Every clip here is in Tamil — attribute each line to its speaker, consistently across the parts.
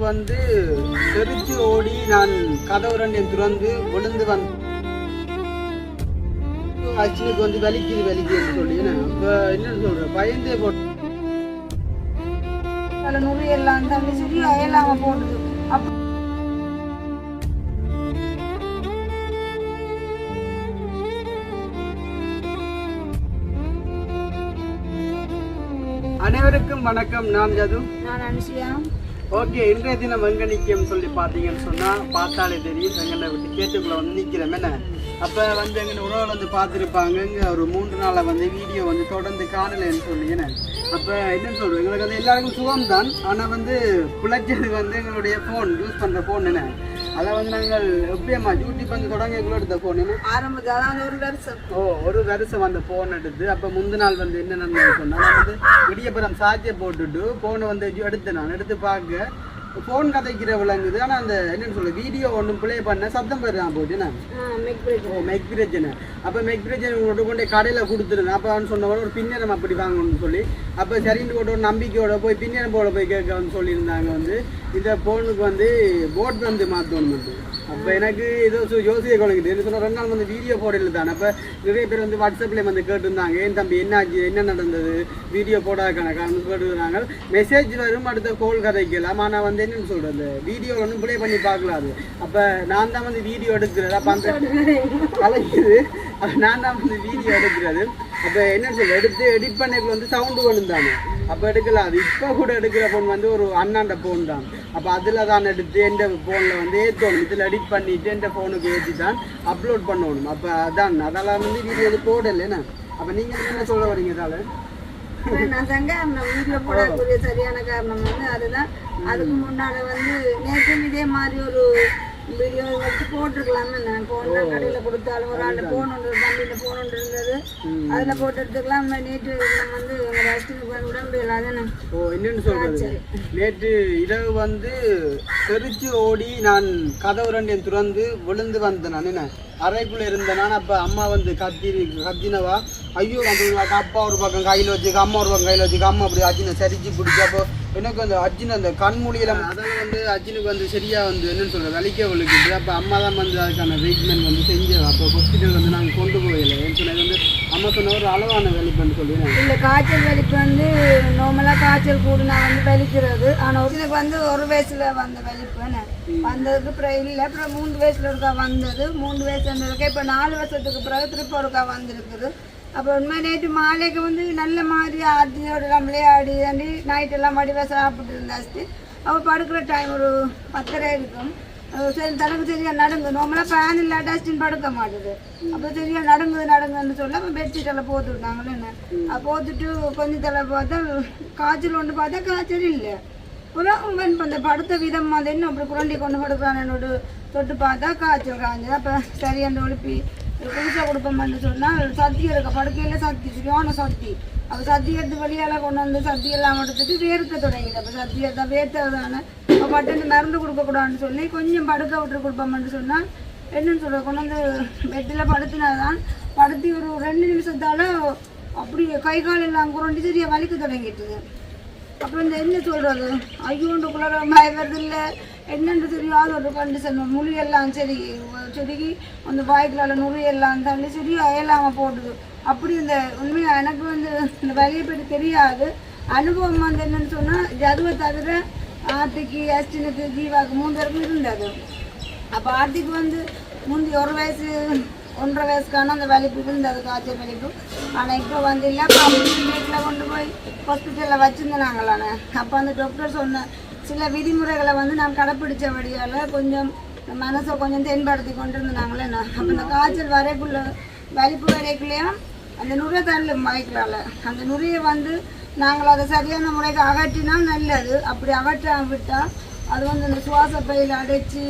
Speaker 1: வந்து தெரிச்சு ஓடி நான் கதவு ரெண்டையும் திறந்து விழுந்து வந்து அச்சினுக்கு வந்து வலிக்குதுன்னு சொல்லி இப்போ என்ன சொல்ற பயந்தே போட்டு
Speaker 2: நுரை எல்லாம் தண்ணி சொல்லி அயலாம போடுது.
Speaker 1: அனைவருக்கும் வணக்கம். நான் ஜது,
Speaker 2: நான் அனுஷியா.
Speaker 1: ஓகே, இன்றைய தினம் எங்க நிற்கும் சொல்லி பார்த்தீங்கன்னு சொன்னால் பார்த்தாலே தெரியும். எங்களை விட்டு கேட்டுக்குள்ளே வந்து நிற்கிறோம். என்ன அப்போ வந்து எங்கள் உறவுகள் வந்து பார்த்துருப்பாங்க. இங்கே ஒரு 3 நாளாக வந்து வீடியோ வந்து தொடர்ந்து காணலைன்னு சொல்லி. என்ன அப்போ என்னன்னு சொல்கிறோம், எங்களுக்கு வந்து எல்லாருக்கும் சுகம் தான். ஆனால் வந்து பிழைச்சது வந்து எங்களுடைய ஃபோன் யூஸ் பண்ணுற ஃபோன். என்ன அதை வந்து நாங்கள் எப்படியம்மா யூடியூப் வந்து தொடங்க எவ்வளோ எடுத்த ஃபோன் என்ன
Speaker 2: ஆரம்பத்தில்
Speaker 1: ஒரு வருஷம் அந்த ஃபோன் எடுத்து அப்போ முந்தின நாள் வந்து என்ன நடந்தது சொன்னால் நான் வந்து இடியப்புறம் சாத்தியை போட்டுட்டு ஃபோனை வந்து எடுத்தேன். நான் எடுத்து பார்க்க ஃபோன் கதைக்கிற விளங்குது. ஆனால் அந்த என்னன்னு சொல்ல வீடியோ ஒன்றும் ப்ளே பண்ண சத்தம் பேர் தான் போச்சுண்ணா. மெக் பிரச்சனை. அப்போ மெக் பிரச்சனை உங்கள்கிட்ட கொண்டு கடையில் கொடுத்துருந்தேன். அப்போ அவன் சொன்னவங்க ஒரு பின்னரம் அப்படி வாங்கணும்னு சொல்லி அப்போ சரின்னு போட்டு ஒரு நம்பிக்கையோட போய் பின்னரம்போட போய் கேட்க வந்து சொல்லியிருந்தாங்க. வந்து இந்த ஃபோனுக்கு வந்து போட் வந்து மாற்றணும் வந்து. அப்போ எனக்கு ஏதோ யோசிக்க குழங்குது. என்ன சொன்னால் 2 நாள் வந்து வீடியோ போடல தானே. அப்போ நிறைய பேர் வந்து வாட்ஸ்அப்பில் வந்து கேட்டுருந்தாங்க, ஏன் தம்பி என்னாச்சு, என்ன நடந்தது, வீடியோ போடாதுக்கான காரணம் கேட்டுருந்தாங்க. மெசேஜ் வரும், அடுத்த கோல் கதைக்கலாம். ஆனால் வந்து என்னன்னு சொல்கிறது, வீடியோ ஒன்றும் ப்ளே பண்ணி பார்க்கலாது. அப்போ நான் தான் வந்து வீடியோ எடுக்கிறது. அப்போ அந்த கலைக்குது, நான் தான் வந்து வீடியோ எடுக்கிறது. அப்போ என்னன்னு சொல்ல எடுத்து எடிட் பண்ணதுக்கு வந்து சவுண்டு ஒன்றுந்தாங்க. அப்போ எடுக்கலாம். அது இப்போ கூட எடுக்கிற ஃபோன் வந்து ஒரு அண்ணாண்ட ஃபோன் தான். அப்போ அதில் தான் எடுத்து எந்த ஃபோனில் வந்து ஏற்றணும், இதில் எடிட் பண்ணிவிட்டு எந்த ஃபோனுக்கு ஏற்றி தான் அப்லோட் பண்ணணும். அப்போ அதான் அதெல்லாம் வந்து வீடியோ இது போடலைண்ணா. அப்போ நீங்கள் என்ன சொல்ல வரீங்க இதால்?
Speaker 2: நான் வீட்டில் போடக்கூடிய சரியான காரணம் வந்து அதுதான். அதுக்கு முன்னாடி வந்து நேற்று இதே மாதிரி ஒரு வீடியோ வச்சு போட்டிருக்கலாம்னு நான் ஃபோன்லாம் கடையில் கொடுத்தாலும் ஒரு ஆள் ஃபோன் ஒன்று தம்பியில் ஃபோன் ஒன்று இருந்தது, அதில் போட்டு எடுத்துக்கலாம். நேற்று நம்ம வந்து எங்கள் ரெஸ்ட்டுக்கு உடம்பு இல்லாதானே.
Speaker 1: என்னன்னு சொல்றது, நேற்று இரவு வந்து தெரிச்சு ஓடி நான் கதவு ரெண்டையும் திறந்து விழுந்து வந்தேன். நான் என்ன அறைக்குள்ளே இருந்தேன். நான் அப்போ அம்மா வந்து கத்தினவா, ஐயோ அந்த அப்பா ஒரு பக்கம் கையில் வச்சுக்க, அம்மா ஒரு பக்கம் கையில் வச்சுக்க, அம்மா அப்படி அஜினை சரிச்சு பிடிச்சி. அப்போ எனக்கு அந்த அஜின் அந்த கண்மொழியில் அதெல்லாம் வந்து அஜினுக்கு வந்து சரியாக வந்து என்னன்னு சொல்கிறது வலிக்க விழுக்குது. அப்போ அம்மா தான் வந்து அதுக்கான ட்ரீட்மெண்ட் வந்து செஞ்சது. அப்போ ஹாஸ்பிட்டல் வந்து நாங்கள் கொண்டு போகலை. என் சொன்னது வந்து அம்மா சொன்ன ஒரு அளவான வலிப்புன்னு சொல்லி.
Speaker 2: இந்த காய்ச்சல் வலிப்பு வந்து நார்மலாக காய்ச்சல் கூடுனா வந்து வலிக்கிறது. ஆனால் எனக்கு வந்து 1 வயசில் வந்த வலிப்புன்னு வந்ததுக்கு அப்புறம் இல்லை, அப்புறம் 3 வயசில் இருக்கா வந்தது. 3 வயசு இருந்திருக்கா, இப்போ 4 வருஷத்துக்கு பிறகு திருப்பி ஒருக்கா வந்திருக்குது. அப்போ உண்மை நேற்று மாலைக்கு வந்து நல்ல மாதிரி ஆட்டியோட விளையாடி ஆண்டி நைட்டெல்லாம் வடிவாக சாப்பிட்டு இருந்தாச்சு. அவள் படுக்கிற டைம் ஒரு 10:30 இருக்கும். சரி தனக்கு சரியாக நடங்குது. நார்மலாக ஃபேன் இல்லாட்டாச்சுன்னு படுக்க மாட்டுது. அப்போ சரியாக நடங்குதுன்னு சொல்ல அப்போ பெட்ஷீட்டெல்லாம் போட்டு விட்டாங்களே. என்ன போட்டுட்டு கொஞ்சம் தலை பார்த்தா காய்ச்சல் ஒன்று பார்த்தா காய்ச்சல் இல்லை. அப்புறம் அந்த படுத்த விதம் அது என்ன அப்படி குரண்டி கொண்டு படுக்கிறான் என்னோட தொட்டு பார்த்தா காய்ச்சல் காய்ஞ்சது. அப்போ சரியான ஒழுப்பி புதுசாக கொடுப்போம்னு சொன்னால் சத்தி இருக்க படுக்கையில் சத்தி சரியான சத்தி. அப்போ சத்தி எடுத்து வெளியால் கொண்டு வந்து சத்தி எல்லாம் எடுத்துட்டு வேர்க்க தொடங்கிது. அப்போ சத்தி எடுத்தால் வேர்த்ததானே அப்போ பட்டு மருந்து கொடுக்கக்கூடாதுன்னு சொல்லி கொஞ்சம் படுக்க விட்டு கொடுப்போம்னு சொன்னால் என்னன்னு சொல்ல கொண்டு வந்து பெட்டில் படுத்தினாதான் படுத்தி ஒரு 2 நிமிஷத்தால் அப்படி கை கால் எல்லாம் குரண்டி சரியாக வலிக்க தொடங்கிட்டுது. அப்புறம் இந்த என்ன சொல்கிறது, ஐயோண்டுக்குள்ள பயவது இல்லை என்னென்று தெரியாத ஒரு கண்டிஷன். மொழியெல்லாம் சரி செடிக்கு அந்த வாய்க்களால் நுரையெல்லாம் தள்ளி சரி அயலாமல் போட்டுது. அப்படி இந்த உண்மையாக எனக்கு வந்து இந்த வலியை பற்றி தெரியாது. அனுபவம் வந்து என்னென்னு சொன்னால் ஜதுவை தவிர ஆர்த்திக்கு அஸ்டினுக்கு ஜீவாவுக்கு 3 பேருக்கும் இருந்தது. அப்போ ஆர்த்திக்கு வந்து முந்தி 1 வயசு 1.5 வயசுக்கான அந்த வலிப்பு இருந்தது, காய்ச்சல் வலிப்பு. ஆனால் இப்போ வந்து இல்லை, வீட்டில் கொண்டு போய் ஹாஸ்பிட்டலில் வச்சுருந்தாங்களானே. அப்போ அந்த டாக்டர் சொன்ன சில விதிமுறைகளை வந்து நான் கடைப்பிடிச்சபடியால் கொஞ்சம் மனசை கொஞ்சம் தென்படுத்தி கொண்டு இருந்தாங்களேண்ணா. அப்போ இந்த காய்ச்சல் வரைக்குள்ள வலிப்பு வரைக்குள்ளேயும் அந்த நுரை தள்ளும் வாய்க்கலால் அந்த நுரையை வந்து நாங்கள் அதை சரியான முறைக்கு அகற்றினால் நல்லது. அப்படி அகற்றாமல் விட்டால் அது வந்து அந்த சுவாச பையில் அடைச்சி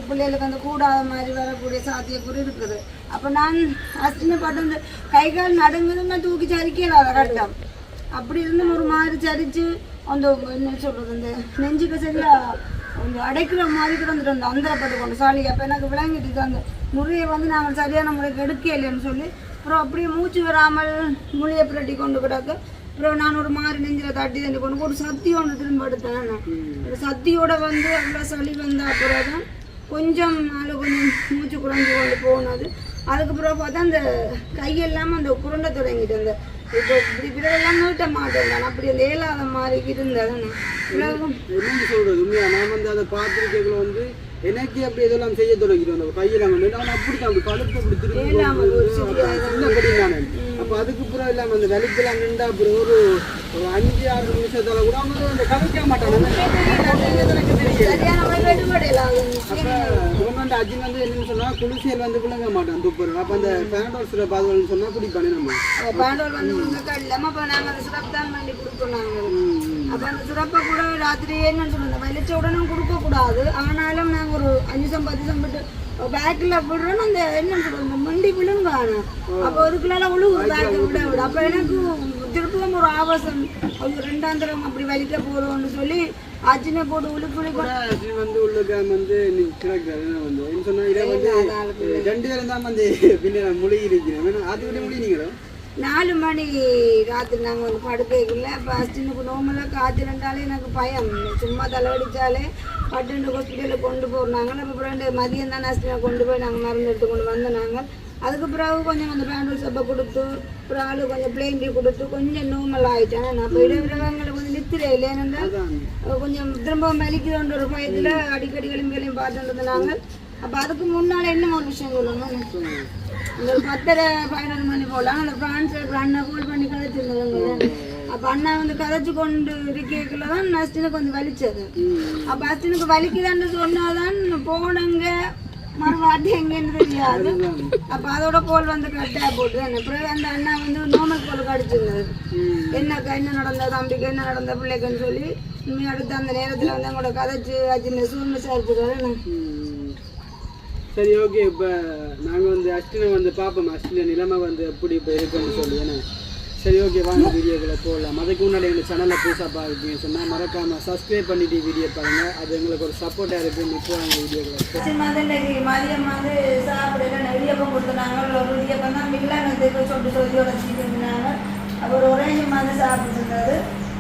Speaker 2: பிள்ளைகளுக்கு அந்த கூடாத மாதிரி வரக்கூடிய சாத்தியக்கூறு இருக்குது. அப்போ நான் அஸ்டினப்பட்டு இந்த கைகால் நடுங்குதுன்னா தூக்கி சரிக்கலாத கட்டம் அப்படி இருந்து ஒரு மாதிரி சரித்து அந்த என்ன சொல்கிறது இந்த நெஞ்சுக்கு சரியாக கொஞ்சம் அடைக்கிற மாதிரி கிடந்துட்டு அந்த அந்தரப்பட்டு கொண்டு சாலி. அப்போ எனக்கு விளங்கிட்டு அந்த முறையை வந்து நாங்கள் சரியான முறைக்கு எடுக்க இல்லைன்னு சொல்லி அப்புறம் அப்படியே மூச்சு வராமல் மொழியை புரட்டி கொண்டு கிடக்க அப்புறம் நான் ஒரு மாதிரி நெஞ்சில் தட்டி தண்ணி கொண்டு ஒரு சத்தி ஒன்று திரும்ப எடுத்தேன் அந்த சத்தியோட வந்து அவ்வளோ சளி வந்த அப்புறம் தான் கொஞ்சம் அதில் கொஞ்சம் மூச்சு குறைஞ்சி கொண்டு போனது. அதுக்கப்புறம் பார்த்தா அந்த கையெல்லாம் அந்த குருண்டை தொடங்கிட்டு அந்த இப்போ இப்படி விரலெல்லாம் நீட்ட மாட்டேன் நான் அப்படி அந்த ஏலாத மாதிரி இருந்தது.
Speaker 1: என்னன்னு சொல்றது உண்மையா நான் வந்து அதை பார்த்துருக்கேன் வந்து எனக்கு அப்படி இதெல்லாம் செய்ய தொடங்கிடுவேன் அந்த கையெல்லாம் வந்து நான் அப்படித்தான் அப்படி கழுப்பு அப்படி திரும்பி நானே அப்போ அதுக்கு அப்புறம் இல்லாமல் அந்த வலிக்கெல்லாம் நின்றா அப்புறம் ஒரு 5-6 நிமிஷத்தால கூட அவங்க அந்த கதைக்க மாட்டாங்க. அப்போ இவங்க வந்து அஜின் வந்து என்னன்னு சொன்னா குளிசியல் வந்து பிள்ளைங்க மாட்டான் துப்புறோம். அப்போ அந்த பேண்டோல் சில பாதுகான்னு சொன்னா குடிப்பானே நம்ம
Speaker 2: பேண்டோல் வந்து இல்லாமல் அப்போ நாங்கள் அந்த சிறப்பு தான் பண்ணி கொடுப்போம் நாங்கள். அப்போ அந்த சிறப்பை கூட ராத்திரி என்னன்னு சொல்லுங்க வலிச்ச உடனே கொடுக்கக்கூடாது. ஆனாலும் நாங்கள் ஒரு 5 10 சம்பட்டு பேக்கில் விடுறோன்னு அந்த என்னன்னு சொல்லுவோம் இந்த மண்டி விழுங்க. அப்போ அதுக்குள்ள உழுவு பேக்கை விட விட அப்போ எனக்கு திருப்பவும் ஒரு ஆபாசம் ஒரு 2ஆம் தரம் அப்படி வலிக்க போகிறோம்னு சொல்லி அஜினை போட்டு உழுப்புளி
Speaker 1: வந்து உள்ளுக்க வந்து வந்து சொன்னா இதை வந்து 2 பேரும் தான் வந்து பின்ன மொழி இருக்கிறேன் அதுக்கிட்ட மொழி நீங்களும்
Speaker 2: 4 மணி ராத்திரி நாங்கள் வந்து படுக்கைக்குள்ள ஃபஸ்ட்டு எனக்கு நோமெல்லாம் காய்ச்சலண்டாலே எனக்கு பயம் சும்மா தலைவடித்தாலே பட்டு ஹாஸ்பிட்டலில் கொண்டு போகிறாங்க. அப்புறம் மதியம் தான் நஷ்டம் கொண்டு போய் நாங்கள் மருந்து எடுத்து கொண்டு வந்தோம். நாங்கள் அதுக்கு பிறகு கொஞ்சம் அந்த பேண்டூல் சப்பை கொடுத்து அப்புறம் ஆளு கொஞ்சம் பிளெயின் டீ கொடுத்து கொஞ்சம் நோமல் ஆகிட்டேன். நான் இப்போ இடவிடவங்களை கொஞ்சம் நிறுத்துறேன் இல்லை ஏனென்றால் கொஞ்சம் திரும்ப மெலிக்கிறோன்ற ஒரு பயத்தில் அடிக்கடி எலும்புகளையும் பார்த்துட்டு நாங்கள். அப்போ அதுக்கு முன்னால் என்ன ஒரு விஷயம் சொல்லணும் இந்த 10:30-11 மணி போகலாம் அந்த ஃப்ரான்ஸில் அண்ணா கால் பண்ணி கதைச்சிருந்ததுங்க. அப்போ அண்ணா வந்து கதைச்சி கொண்டு இருக்கைக்குள்ள தான் அஸ்டினுக்கு கொஞ்சம் வலிச்சது. அப்போ அஸ்டினுக்கு வலிக்குதான்னு சொன்னாதான் போனங்க மறுவாட்டி எங்கேன்னு தெரியாது. அப்போ அதோட கோல் வந்து கட்டாக போட்டு அப்புறம் அந்த அண்ணா வந்து நோமல் கோல் கடிச்சிருந்தது. என்ன நடந்தது தம்பிக்கு என்ன நடந்த பிள்ளைக்குன்னு சொல்லி இனிமேல் அடுத்து அந்த நேரத்தில் வந்து எங்களோட கதைச்சி வச்சு சூழ்நிலை விசாரிச்சுக்காரு.
Speaker 1: சரி ஓகே இப்போ நாங்கள் வந்து அஸ்டினை வந்து பார்ப்போம் அஸ்டின நிலைமை வந்து எப்படி இப்போ இருக்குன்னு சொல்லி ஏன்னா சரி ஓகே வாங்க வீடியோக்களை போடலாம். அதுக்கு முன்னாடி எங்கள் சேனலில் புதுசாக பார்க்குறீங்கன்னு சொன்னால் மறக்காமல் சப்ஸ்கிரைப் பண்ணிட்டு வீடியோ பாருங்கள். அது எங்களுக்கு ஒரு சப்போர்ட்டாக இருக்குது. இப்போ வாங்க வீடியோக்களை
Speaker 2: மதியம் வந்து சாப்பிடல இடியப்பம் கொடுத்துனாங்க. ஒரு இடியப்பம் தான் மில்லாங்க சொல்லி வச்சுருந்தாங்க. அப்புறம் ஒரேஞ்சு வந்து சாப்பிட்டு இருந்தது.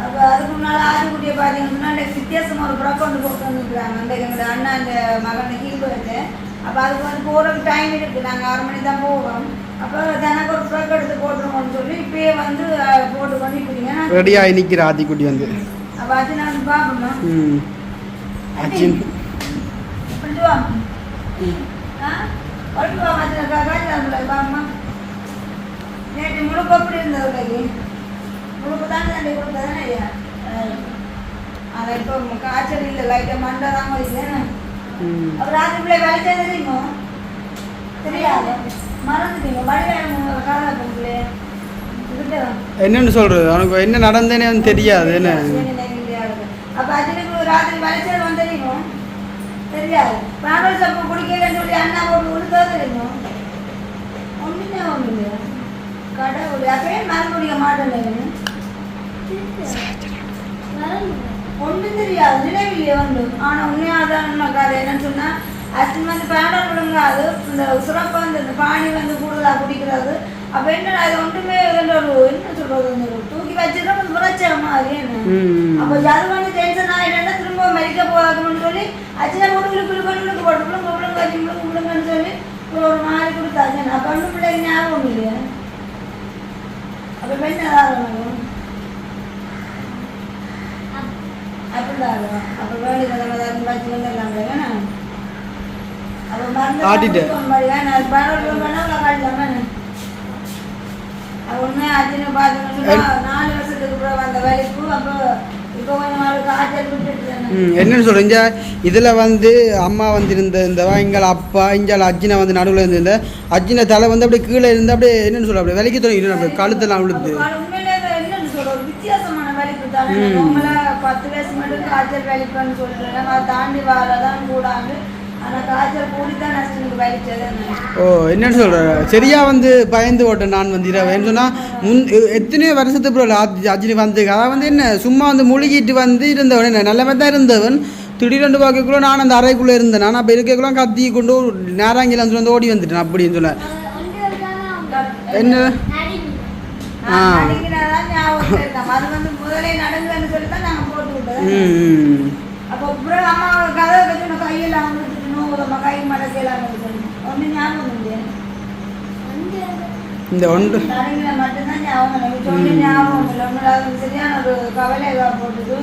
Speaker 2: அப்போ அதுக்கு முன்னால் ஆட்டுக்குட்டியை பார்த்தீங்கன்னா வித்தியாசமாக ஒரு புறம் கொண்டு போட்டு வந்துருக்குறாங்க. அந்த எங்கள் அண்ணா இந்த மகனை கீழ்பட்டு அப்போ அதுக்கு வந்து போகிறதுக்கு டைம் இருக்குது. நாங்கள் 6 மணி தான் போவோம். அப்போ தினக்கு ஒரு ஃப்ரக் எடுத்து போட்டுருவோம்னு சொல்லி இப்பயே வந்து போட்டு பண்ணிக்கிறீங்க
Speaker 1: ரெடியாக நிற்கிற ஆத்திக்குட்டி வந்து
Speaker 2: அப்போ அது நான் பார்க்கணும் கொண்டு வா பாம்மா. நேற்று முழுக்க எப்படி இருந்தது கைக்கு முழுக்க தானே தண்ணி கொடுத்ததானே ஐயா அதை இப்போ காய்ச்சல் இல்லை லைட்டாக மண்டை தான் போயிடுச்சு. அப்போ ராத்திரி பிள்ளை வேலை தெரியுமோ தெரியாது மறந்துட்டீங்க மழைக்காலம் கால பிள்ளை
Speaker 1: என்னன்னு சொல்றது அவனுக்கு என்ன நடந்தேனே வந்து தெரியாது என்ன.
Speaker 2: அப்போ அதுக்கு ராத்திரி வேலை வந்து தெரியுமோ தெரியாது. பேண்டோல் சப்பு குடிக்கலன்னு சொல்லி அண்ணா போட்டு உடுத்தா தெரியுமோ ஒன்றுமே ஒன்று கடவுள் அப்பயே மரம் குடிக்க மாட்டேன் ஒன்றும் தெரியாது நினைவில்லையே ஒன்று. ஆனால் உண்மையாதான் கதை என்னன்னு சொன்னால் அஸ்டின் வந்து பேண்டோல் விழுங்காது இந்த சுரப்பை வந்து இந்த பானி வந்து கூடுதலாக குடிக்கிறது. அப்போ என்ன அது ஒன்றுமே ஒரு என்ன சொல்கிறது தூக்கி வச்சுருந்தா கொஞ்சம் புரட்சிய மாதிரி என்ன. அப்போ அது வந்து டென்ஷன் ஆகிட்டா திரும்ப மறிக்க போகாதுன்னு சொல்லி அச்சுனா போட்டு விழுக்கு போட்டு விழுங்க வச்சு விழுங்குன்னு சொல்லி ஒரு மாதிரி கொடுத்தாங்க. அப்போ ஒன்றும் பிள்ளைங்க ஞாபகம் இல்லையா. அப்போ பெண்ணதான் அப்படிதான் அப்போ வேண்டியது வச்சு வந்துடலாம் வேணாம். அப்போ மருந்து நான் பேண்டோல் பண்ணால் காட்டலாமே. அது ஒன்று அச்சுன்னு பார்த்தீங்கன்னா 4 வருஷத்துக்கு அப்புறம் வந்த வலிப்பு. அப்போ இப்போ கொஞ்சம் நாளுக்கு ஆச்சல் விட்டுட்டு
Speaker 1: என்னன்னு சொல்கிறீங்க இதில் வந்து அம்மா வந்துருந்த இந்த எங்கள் அப்பா இஞ்சால் அஜினை வந்து நடுவில் இருந்த அஜினை தலை வந்து அப்படியே கீழே இருந்து அப்படியே என்னென்னு சொல்ல அப்படியே விலைக்கு தொடங்கி அப்படியே கழுத்தெல்லாம் விழுது.
Speaker 2: உண்மையிலே என்னன்னு சொல்ற ஒரு வித்தியாசமான வலிப்பு தானே. நம்மளாக 10 வயசு மட்டும் காய்ச்சல் வலிப்புன்னு சொல்கிறேன். அதை தாண்டி வரதான் கூடாது.
Speaker 1: ஓ என்னன்னு சொல்கிறேன் சரியா வந்து பயந்து ஓட்டேன் நான் வந்து இரவு சொன்னால் எத்தனையோ வருஷத்துக்கு அப்புறம் அஜினி வந்து அதாவது வந்து என்ன சும்மா வந்து முழுகிட்டு வந்து இருந்தவன் என்ன நல்ல மாதிரி தான் இருந்தவன். திடீரெண்டு பார்க்கக்குள்ள நான் அந்த அறைக்குள்ளே இருந்தேன். நான் அப்போ இருக்கக்குள்ள கத்தி கொண்டு நேராங்கில வந்து ஓடி வந்துட்டேன் அப்படின்னு சொன்னேன். என்ன
Speaker 2: நடுங்கினாதான் ஞாபகம் இருக்காம அது வந்து முதலே நடுங்குன்னு சொல்லி தான் நாங்கள் போட்டு விட்டோம். அப்போ அப்புறம் அம்மா கதை வச்சு கையெல்லாம் வந்துட்டு நோவுதம்மா கை மடக்கையெல்லாம் ஒன்றும் ஞாபகம் இல்லையா
Speaker 1: இந்த ஒன்று
Speaker 2: நடுங்கின மட்டும்தான் ஞாபகம் இல்லை சொல்லி ஞாபகம் இல்லை ஒன்றும் அது சரியான ஒரு கவலை எல்லாம் போட்டுது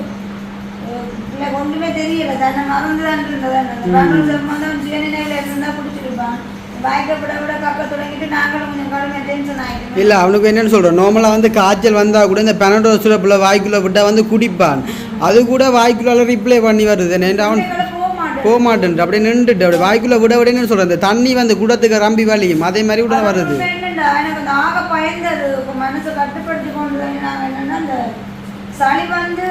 Speaker 2: இல்லை ஒன்றுமே தெரியல தன்னை மறந்துதான் இருந்ததான் சுயநிலையில் இருந்தால் பிடிச்சிருப்பான் பயக்கப்பட விட கக்க தொடங்கிட்டு நாங்களும் கொஞ்சம் கடுமையாக டென்ஷன் ஆகிடும்.
Speaker 1: இல்லை அவனுக்கு என்னென்னு சொல்கிறேன் நார்மலாக வந்து காய்ச்சல் வந்தால் கூட இந்த பெனடோ சிரப்பில் வாய்க்குள்ளே விட்டால் வந்து குடிப்பான் அது கூட வாய்க்குள்ள ரிப்ளை பண்ணி வருது அவன் போக மாட்டேன் அப்படியே நின்றுட்டு அப்படி வாய்க்குள்ளே விட விடன்னு சொல்கிறேன் இந்த தண்ணி வந்து குடத்துக்கு ரம்பி வலியும் அதே மாதிரி கூட வருது.
Speaker 2: எனக்கு அந்த ஆக பயந்தது மனசை கட்டுப்படுத்தி கொண்டு நாங்கள் என்னென்னா அந்த சளி வந்து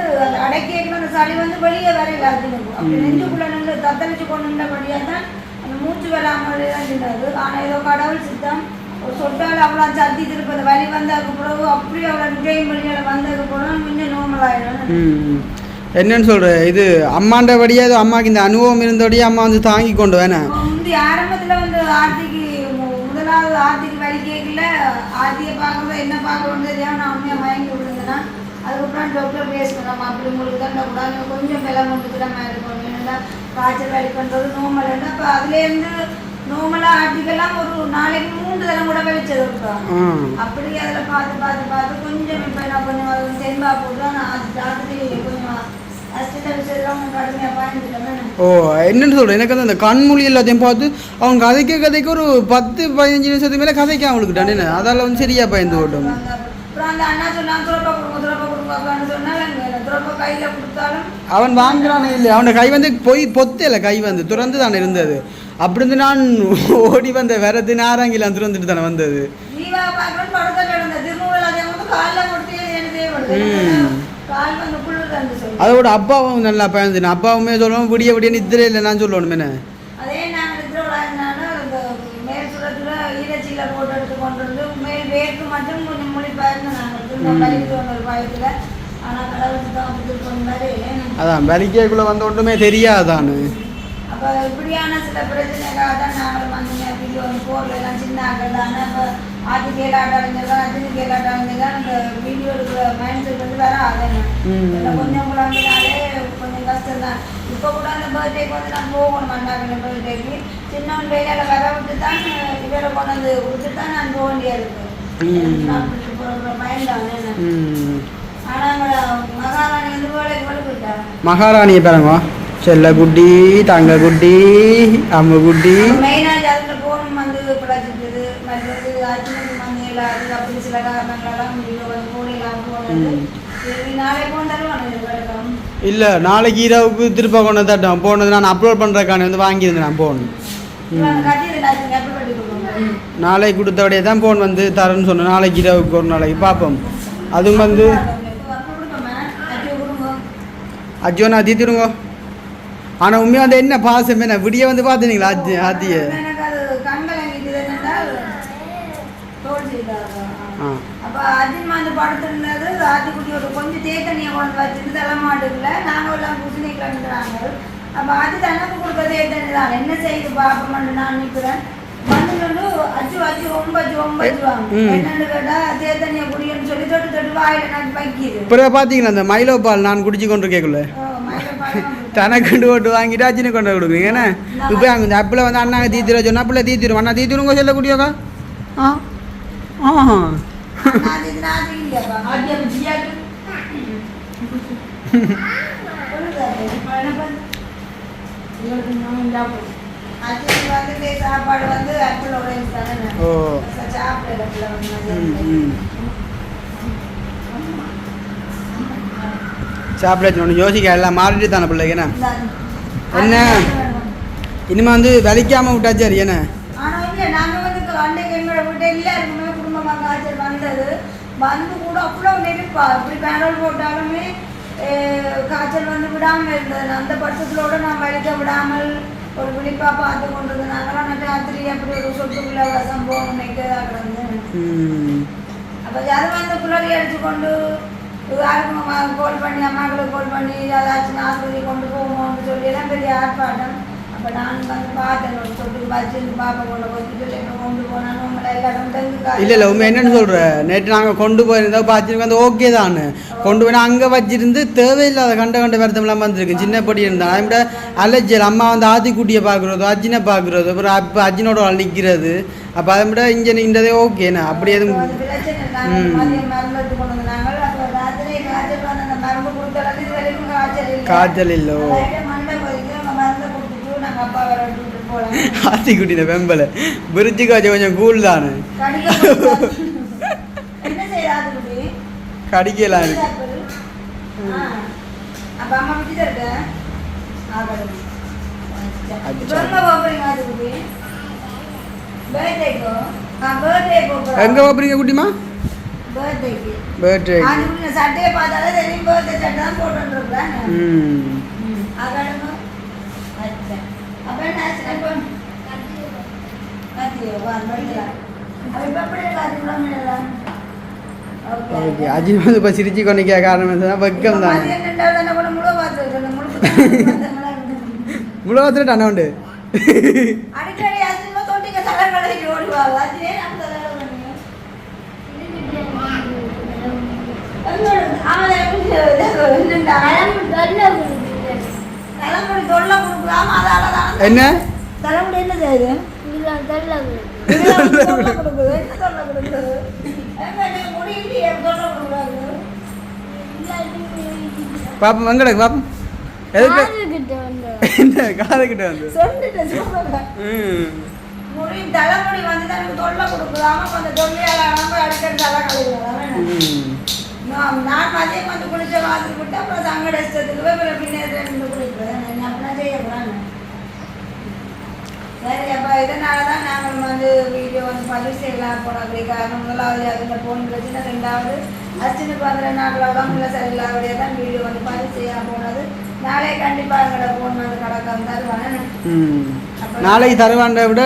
Speaker 2: அடக்கியேக்கணும் அந்த சளி வந்து வெளியே வரையில அதுக்கும் அப்படி நெஞ்சுக்குள்ளே நின்று தத்தளிச்சு கொண்டு நின்றபடியாக தான் அந்த மூச்சு வராமலே தான் இருந்தது. ஆனால் ஏதோ கடவுள் சித்தம் ஒரு சொட்டால் அவ்வளோ சத்தி திருப்பது வலி வந்ததுக்கு பிறகு அப்படி அவ்வளோ நுழையும் வழியால் வந்ததுக்கு பிறகு இன்னும் நார்மல் ஆகிடும்.
Speaker 1: என்னன்னு சொல்கிறேன் இது அம்மாண்ட வழியாக ஏதோ அம்மாவுக்கு இந்த அனுபவம் இருந்தபடியே அம்மா வந்து தாங்கி கொண்டு வேணேன்.
Speaker 2: முந்தி ஆரம்பத்தில் வந்து ஆர்த்திக்கு முதலாவது ஆர்த்திக்கு வலி கேட்கல ஆர்த்தியை பார்க்கும்போது என்ன பார்க்கணும் தெரியாமல் நான் உண்மையாக மயங்கி விழுந்தேன்னா அதுக்கப்புறம் டாக்டர் பேசணும் நம்ம அப்படி உங்களுக்கு தான் கூடாது கொஞ்சம் விலை கொண்டுக்கிடாமல் இருக்கணும் என்னென்னா காய்ச்சல் வலி பண்ணுறது நோமல் இருந்தால் அப்போ அதுலேருந்து நோமலாக ஆர்த்திக்கெல்லாம் ஒரு நாளைக்கு 3 தரம் கூட வெளிச்சது இருக்கான் அப்படி அதில் பார்த்து பார்த்து பார்த்து கொஞ்சம் இப்போ நான் கொஞ்சம் தென்பா போட்டு நான் அது டாக்டர் கொஞ்சம்
Speaker 1: ஓ என்னன்னு சொல்கிறேன் எனக்கு வந்து அந்த கண்மொழி எல்லாத்தையும் பார்த்து அவங்க கதைக்க ஒரு 10-15 நிமிஷத்துக்கு மேலே கதைக்க அவங்களுக்கு தானே அதால் வந்து சரியா பயந்து ஓட்டும். அவன் வாங்குறானே இல்லை அவனோட கை வந்து போய் பொத்தல கை வந்து துறந்து தானே இருந்தது அப்படி இருந்து நான் ஓடி வந்த வரது நாராங்கிலாம் துறந்துட்டு தானே வந்தது. அதோட அப்பாவும் நல்லா பயந்து அப்பாவுமே சொல்லுவோம் விடிய விடிய நித்திர இல்லை நான் சொல்லணும் என்ன
Speaker 2: அதே நாங்கள் மேல் சுரத்துல ஈரச்சியில போட்டு எடுத்து கொண்டு வந்து மேல் வேர்க்கு மட்டும் கொஞ்சம் மொழி பயந்து நாங்கள் பயத்துல ஆனால் கடவுளுக்கு தான் கொண்டாரு.
Speaker 1: அதான் வலிக்கைக்குள்ள வந்த ஒன்றுமே தெரியாதானு
Speaker 2: அப்போ இப்படியான சில பிரச்சனைக்காக தான் நாங்கள் வந்து வீடியோ போர்ல எல்லாம் சின்ன ஆக்கள் தானே இப்போ ஆதி கேளாட்டாளர்கள் அர்ஜுனு கேளாட்டாளர்கள் அந்த வீடியோ இருக்கிற மைண்ட் செட் வந்து வேற ஆகணும் கொஞ்சம் குழந்தைனாலே கொஞ்சம் கஷ்டம் தான். இப்போ கூட அந்த பர்த்டேக்கு வந்து நான் போகணும் அண்ணாக்கிற பர்த்டேக்கு சின்னவன் வேலையில் வர விட்டு தான் இவரை கொண்டு வந்து விட்டு தான் நான் போக வேண்டியா இருக்கு போகிற மைண்ட் தானே. ஆனால் மகாராணி வந்து வேலைக்கு வேலை போயிட்டாங்க.
Speaker 1: மகாராணியை பாருங்க செல்ல குட்டி தங்க குட்டி அம்ம குட்டி
Speaker 2: மெயினாக அதில் போகணும் வந்து பிழைச்சிட்டு மற்றது அர்ஜுனுக்கு வந்து இல்லாது அப்படி சில காரணங்களெல்லாம் போனலாம் போனது நாளை போனாலும்
Speaker 1: இல்லை நாளைக்கு இரவுக்கு திருப்ப கொண்டு தட்டோம் போனது நான் அப்லோட் பண்ணுறக்கான வந்து வாங்கியிருந்தேன் நான் போன் நாளைக்கு கொடுத்தபடியே தான் போன் வந்து தரேன்னு சொன்னேன் நாளைக்கு இரவுக்கு ஒரு நாளைக்கு பார்ப்போம். அதுவும் வந்து அஜோ நான் தீத்திடுங்க ஆனால் உண்மையாக வந்து என்ன பாசம் என்ன விடிய வந்து பார்த்துனீங்களா ஆத்திய
Speaker 2: அப்போ அதிகமாக வந்து படுத்துருந்தது ஆத்திக்குட்டி ஒரு கொஞ்சம் தேத்தனியை கொண்டு வச்சுட்டு தலைமாட்டுக்குள்ள நாங்கள் எல்லாம் குசினை கண்டுறாங்க. அப்போ அது தனக்கு கொடுக்க தேத்தனி தான் என்ன செய்யுது பார்ப்போம்னு நான் நிற்கிறேன் வந்து அச்சு அச்சு ஒம்பச்சு வாங்க என்னன்னு கேட்டால் தேத்தனியை குடிக்கணும்னு சொல்லி தொட்டு தொட்டு வாயில நான் வைக்கிது.
Speaker 1: இப்போ பார்த்தீங்களா அந்த மைலோ பால் நான் குடிச்சு கொண்டு கேட்கல தனக்குண்டு ஓட்டு வாங்கிட்டு அச்சினை கொண்டு கொடுக்குறீங்க ஏன்னா இப்போ அங்கே அப்பில் வந்து அண்ணாங்க தீத்திர சொன்னா அப்பில் தீத்திரும் அண்ணா தீத்திருங்க சொல்ல குடியோக்கா
Speaker 2: சாப்பாடு வந்து ஆப்பிள் ஆரஞ்சு தானே சாப்பிட
Speaker 1: சாப்பிட ஒன்று யோசிக்க எல்லாம் மாறிட்டு தானே பிள்ளைங்க என்ன இனிமே வந்து வலிக்காமல் விட்டாச்சு சரி என்ன.
Speaker 2: ஆனால் இல்லை நாங்கள் வந்து அன்றைக்கு எங்களோட வீட்டை எல்லாருக்குமே குடும்பமாக காய்ச்சல் வந்தது வந்து கூட அவ்வளோ நெருப்பா இப்படி பேனல் போட்டாலுமே காய்ச்சல் வந்து விடாமல் இருந்தது அந்த பட்சத்திலோட நான் வலிக்க விடாமல் ஒரு விழிப்பாக பார்த்து கொண்டது நாங்களாம் ராத்திரி அப்படி ஒரு சொட்டுக்குள்ள சம்பவம் நிற்கதாக கிடந்தேன். அப்போ அது வந்து குளறி அடித்து கொண்டு யாருக்கும் கால் பண்ணி அம்மாக்களுக்கு கால் பண்ணி ஏதாச்சும் ஆஸ்பத்திரி கொண்டு போவோம்னு சொல்லி எல்லாம் பெரிய ஆர்ப்பாட்டம். அப்போ நான் வந்து பார்த்தேன் ஒரு தொட்டு வச்சுன்னு பாப்பா கொண்டு ஹாஸ்பிட்டல் இப்போ கொண்டு போனாலும் உங்களை எல்லாரும்
Speaker 1: இல்லை இல்லை உண்மை என்னென்னு சொல்கிறேன் நேற்று நாங்கள் கொண்டு போயிருந்தோம் பார்த்துருக்கு வந்து ஓகே தான் கொண்டு போய் அங்கே வச்சிருந்து தேவையில்லாத கண்ட வருத்தம்லாம் வந்திருக்கு சின்ன பொடி இருந்தால் அதை விட அலர்ஜியல் அம்மா வந்து ஆதிக்குட்டியை பார்க்குறதோ அஜினை பார்க்குறதோ அப்புறம் அப்போ அஜினோட நிற்கிறது அப்போ அதை விட இங்கே நின்றதே ஓகேண்ணா அப்படி எதுவும் காய்ச்சல் இல்லை ஆத்திக்குட்டின வெம்பலை பிரிட்ஜு காய்ச்சல் கொஞ்சம் கூல் தானே கடிக்கலாம் எங்க போறீங்க குட்டிமா பர்த்டே
Speaker 2: சட்டையை பார்த்தாலே தெரியும் பர்த்டே சட்டை தான் போட்டுருக்குறேன்
Speaker 1: ஓகே அஜின் வந்து இப்போ சிரிச்சு கொண்டிக்க காரணம் வெக்கம் தான் முழு பார்த்துட்டு அண்ணா உண்டு என்ன
Speaker 2: தலைமுடி என்ன செய்யுது
Speaker 1: பாப்போம் வெங்கடக்கு பாப்போம் எதுக்கு என்ன காது கிட்ட வந்து
Speaker 2: தலைமுடி வந்து எனக்கு தொல்லை கொடுக்குறாம கொஞ்சம் தொல்லையால அடிக்கடி தலை கழுவுறேன் நான் மதியம் வந்து குளிச்ச மாதிரி விட்டு அப்புறம் தங்கட இஷ்டத்துக்கு போய் பின்னேற்ற குளிப்பேன் அப்படின்னா செய்யக்கூடாது சரி அப்போ இதனால தான் நாங்கள் வந்து வீடியோ வந்து பதிவு செய்யலாம் போனோம் அப்படி காரணம் முதலாவது அதில் ஃபோன் பிரச்சனை ரெண்டாவது அர்ச்சனுக்கு வந்து 2 நாள் உடம்புல சரியில்லாதபடியாக தான் வீடியோ வந்து பதிவு செய்யாமல் போனது நாளைக்கு கண்டிப்பாக எங்களோட ஃபோன் வந்து கடக்கம் தருவாங்க
Speaker 1: நாளைக்கு தருவாண்ட விட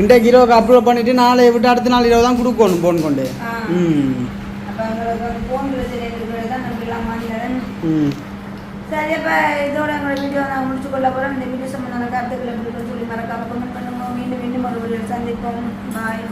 Speaker 1: இன்றைக்கு இரவுக்கு அப்லோட் பண்ணிவிட்டு நாளையை விட்டு அடுத்த நாள் இரவு தான் கொடுக்கணும் ஃபோன் கொண்டு
Speaker 2: அப்போ எங்களுக்கு வந்து ஃபோன் பிரச்சனை இருக்கிறது தான் நம்ம எல்லாம் மாநிலம் சரி அப்போ இதோட எங்களோட வீடியோ நான் முடிச்சு கொள்ள போகிறோம் இந்த வீடியோ சம்பந்தமான கருத்துக்களை எப்படி சொல்லி மறக்காம கமெண்ட் பண்ணுங்க மீண்டும் ஒரு வீடியோ சந்திப்போம் பாய்